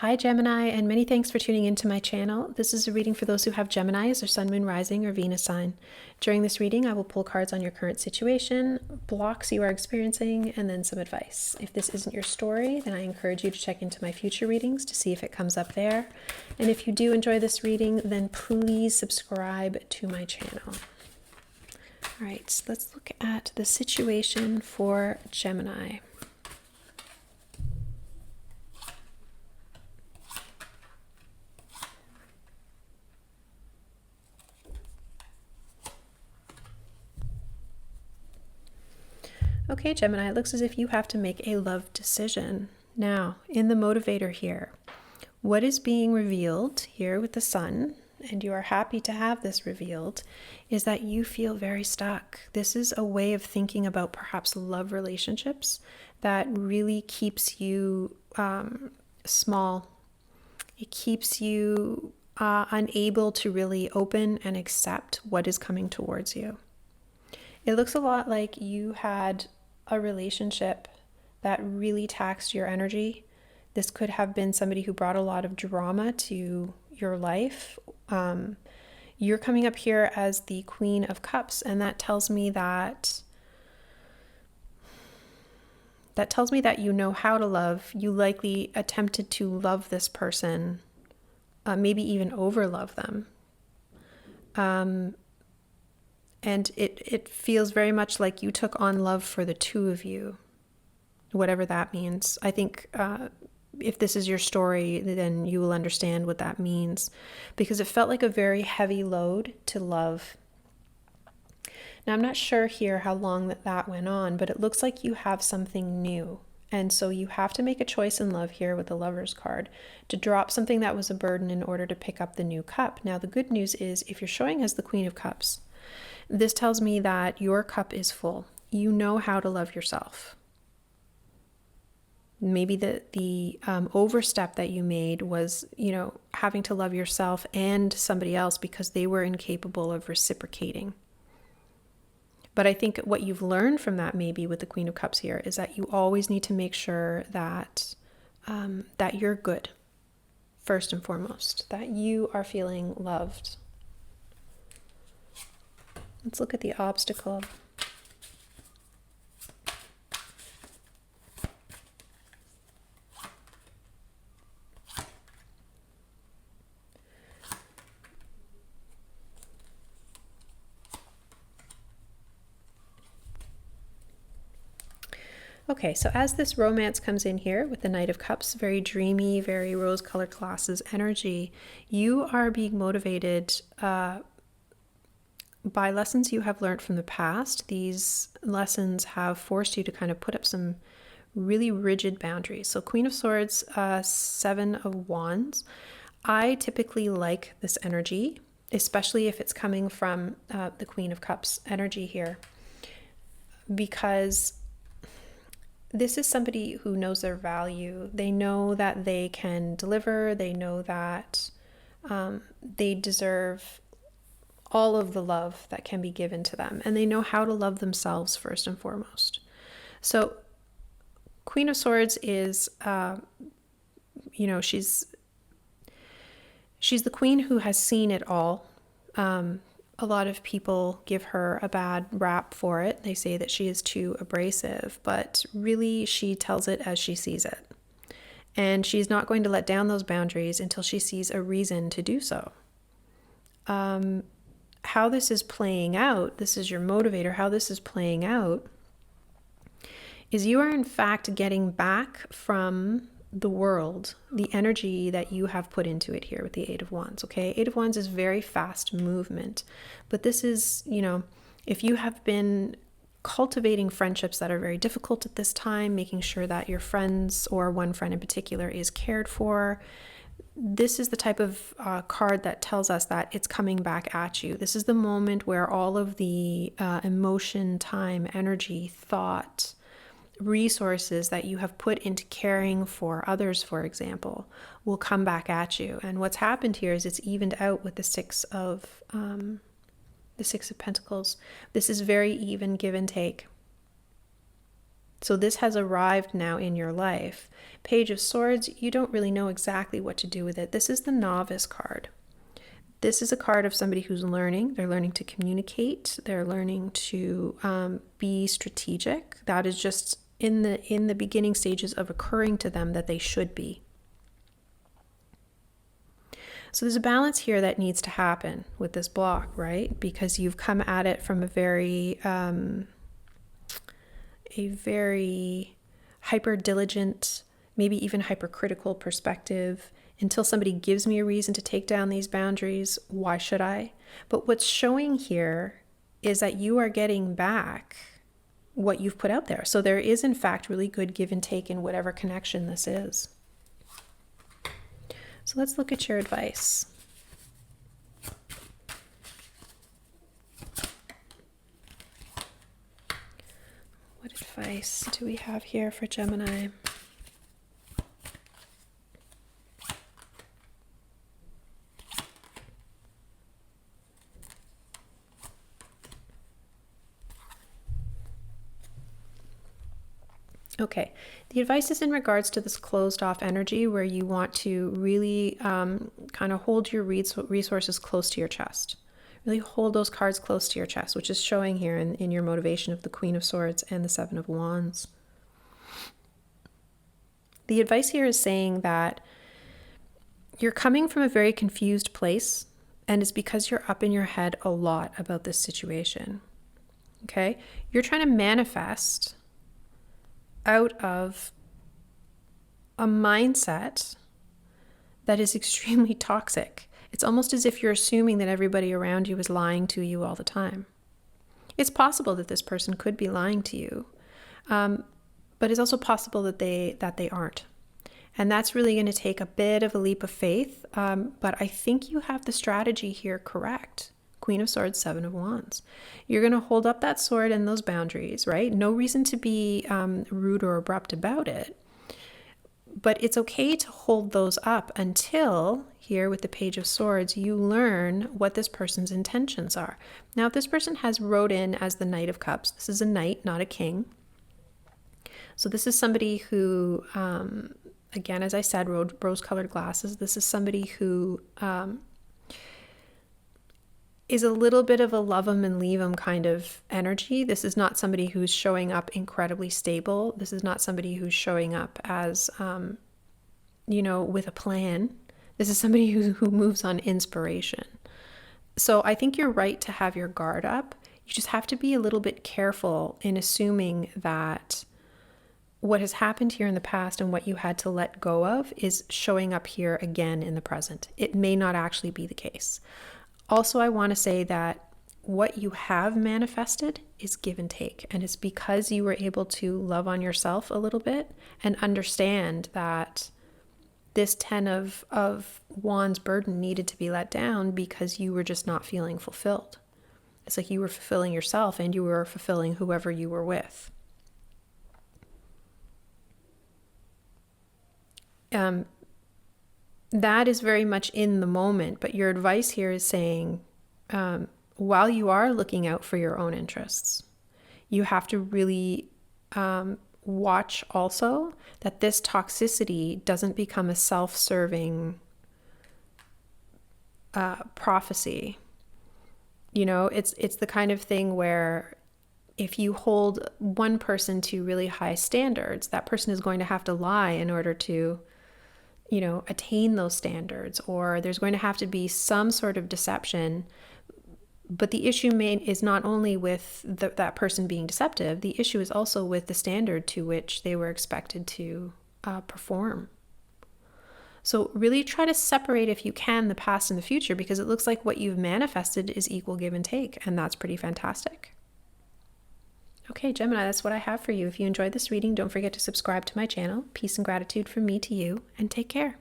Hi Gemini, and many thanks for tuning into my channel. This is a reading for those who have Gemini as their sun, moon, rising, or Venus sign. During this reading, I will pull cards on your current situation, blocks you are experiencing, and then some advice. If this isn't your story, then I encourage you to check into my future readings to see if it comes up there. And if you do enjoy this reading, then please subscribe to my channel. All right, let's look at the situation for Gemini. Okay, Gemini, it looks as if you have to make a love decision. Now, in the motivator here, what is being revealed here with the sun, and you are happy to have this revealed, is that you feel very stuck. This is a way of thinking about perhaps love relationships that really keeps you small. It keeps you unable to really open and accept what is coming towards you. It looks a lot like you had a relationship that really taxed your energy. This could have been somebody who brought a lot of drama to your life. You're coming up here as the Queen of Cups, and that tells me that you know how to love. You likely attempted to love this person, maybe even overlove them. And it feels very much like you took on love for the two of you, whatever that means. I think if this is your story, then you will understand what that means, because it felt like a very heavy load to love. Now, I'm not sure here how long that went on, but it looks like you have something new. And so you have to make a choice in love here with the Lover's card to drop something that was a burden in order to pick up the new cup. Now, the good news is if you're showing as the Queen of Cups, this tells me that your cup is full. You know how to love yourself. Maybe the overstep that you made was, having to love yourself and somebody else because they were incapable of reciprocating. But I think what you've learned from that, maybe with the Queen of Cups here, is that you always need to make sure that that you're good, first and foremost, that you are feeling loved. Let's look at the obstacle. Okay, so as this romance comes in here with the Knight of Cups, very dreamy, very rose-colored glasses energy, you are being motivated by lessons you have learned from the past. These lessons have forced you to kind of put up some really rigid boundaries. So Queen of Swords, Seven of Wands. I typically like this energy, especially if it's coming from the Queen of Cups energy here, because this is somebody who knows their value. They know that they can deliver. They know that they deserve all of the love that can be given to them. And they know how to love themselves first and foremost. So Queen of Swords is, she's the queen who has seen it all. A lot of people give her a bad rap for it. They say that she is too abrasive, but really she tells it as she sees it. And she's not going to let down those boundaries until she sees a reason to do so. How this is playing out, this is your motivator, how this is playing out is you are in fact getting back from the world the energy that you have put into it here with the Eight of Wands, okay? Eight of Wands is very fast movement, but this is, if you have been cultivating friendships that are very difficult at this time, making sure that your friends or one friend in particular is cared for, this is the type of card that tells us that it's coming back at you. This is the moment where all of the emotion, time, energy, thought, resources that you have put into caring for others, for example, will come back at you. And what's happened here is it's evened out with the Six of Pentacles. This is very even give and take. So this has arrived now in your life. Page of Swords, you don't really know exactly what to do with it. This is the Novice card. This is a card of somebody who's learning. They're learning to communicate. They're learning to be strategic. That is just in the beginning stages of occurring to them that they should be. So there's a balance here that needs to happen with this block, right? Because you've come at it from a very hyper diligent, maybe even hypercritical perspective. Until somebody gives me a reason to take down these boundaries, why should I? But what's showing here is that you are getting back what you've put out there. So there is, in fact, really good give and take in whatever connection this is. So let's look at your advice. What advice do we have here for Gemini? Okay, the advice is in regards to this closed off energy where you want to really kind of hold your resources close to your chest. Really hold those cards close to your chest, which is showing here in your motivation of the Queen of Swords and the Seven of Wands. The advice here is saying that you're coming from a very confused place, and it's because you're up in your head a lot about this situation. Okay? You're trying to manifest out of a mindset that is extremely toxic. It's almost as if you're assuming that everybody around you is lying to you all the time. It's possible that this person could be lying to you, but it's also possible that they aren't. And that's really going to take a bit of a leap of faith, but I think you have the strategy here correct. Queen of Swords, Seven of Wands. You're going to hold up that sword and those boundaries, right? No reason to be rude or abrupt about it. But it's okay to hold those up until, here with the Page of Swords, you learn what this person's intentions are. Now, if this person has wrote in as the Knight of Cups, this is a knight, not a king. So this is somebody who, again, as I said, rose-colored glasses. This is somebody who is a little bit of a love 'em and leave 'em kind of energy. This is not somebody who's showing up incredibly stable. This is not somebody who's showing up as, with a plan. This is somebody who moves on inspiration. So I think you're right to have your guard up. You just have to be a little bit careful in assuming that what has happened here in the past and what you had to let go of is showing up here again in the present. It may not actually be the case. Also, I want to say that what you have manifested is give and take. And it's because you were able to love on yourself a little bit and understand that this 10 of Wands burden needed to be let down because you were just not feeling fulfilled. It's like you were fulfilling yourself and you were fulfilling whoever you were with. That is very much in the moment, but your advice here is saying, while you are looking out for your own interests, you have to really watch also that this toxicity doesn't become a self-serving prophecy. It's the kind of thing where if you hold one person to really high standards, that person is going to have to lie in order to attain those standards, or there's going to have to be some sort of deception. But the issue is not only with that person being deceptive, the issue is also with the standard to which they were expected to perform. So really try to separate, if you can, the past and the future, because it looks like what you've manifested is equal give and take, and that's pretty fantastic. Okay, Gemini, that's what I have for you. If you enjoyed this reading, don't forget to subscribe to my channel. Peace and gratitude from me to you, and take care.